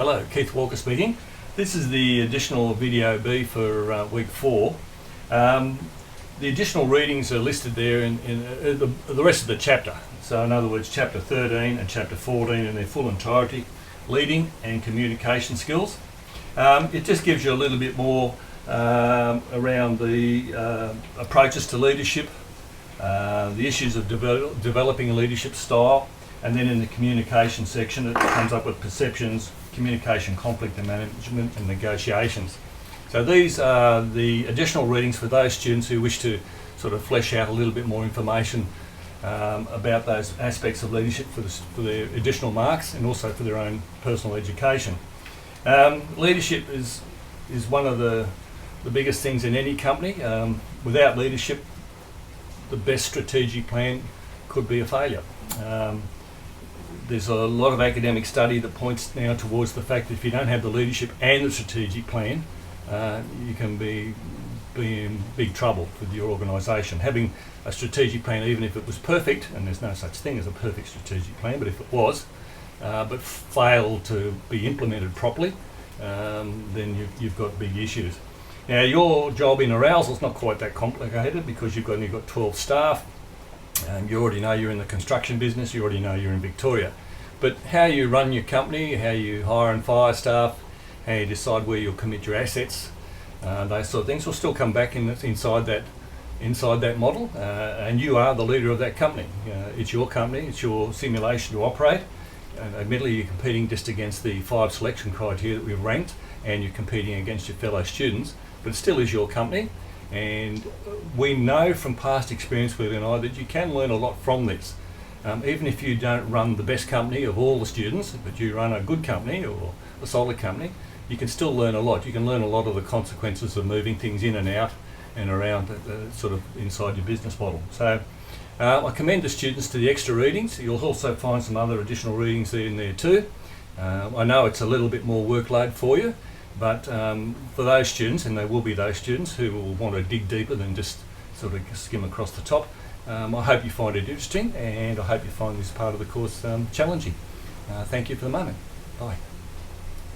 Hello, Keith Walker speaking. This is the additional video B for week 4. The additional readings are listed there in the rest of the chapter. So in other words, chapter 13 and chapter 14 in their full entirety, leading and communication skills. It just gives you a little bit more around the approaches to leadership, the issues of developing a leadership style, and then in the communication section it comes up with perceptions, communication, conflict and management, and negotiations. So these are the additional readings for those students who wish to sort of flesh out a little bit more information about those aspects of leadership for their additional marks and also for their own personal education. Leadership is one of the biggest things in any company. Without leadership, the best strategic plan could be a failure. There's a lot of academic study that points now towards the fact that if you don't have the leadership and the strategic plan, you can be in big trouble with your organisation. Having a strategic plan, even if it was perfect, and there's no such thing as a perfect strategic plan, but if it was, but failed to be implemented properly, then you've got big issues. Now your job in arousal is not quite that complicated because you've only got 12 staff. You already know you're in the construction business, you already know you're in Victoria. But how you run your company, how you hire and fire staff, how you decide where you'll commit your assets, those sort of things will still come back inside that model, and you are the leader of that company. It's your company, it's your simulation to operate. Admittedly, you're competing just against the 5 selection criteria that we've ranked, and you're competing against your fellow students, but it still is your company. And we know from past experience with NI that you can learn a lot from this. Even if you don't run the best company of all the students, but you run a good company or a solid company, you can still learn a lot. You can learn a lot of the consequences of moving things in and out and around sort of inside your business model. So I commend the students to the extra readings. You'll also find some other additional readings in there too. I know it's a little bit more workload for you, but for those students, and there will be those students who will want to dig deeper than just sort of skim across the top, I hope you find it interesting, and I hope you find this part of the course challenging. Thank you for the moment. Bye.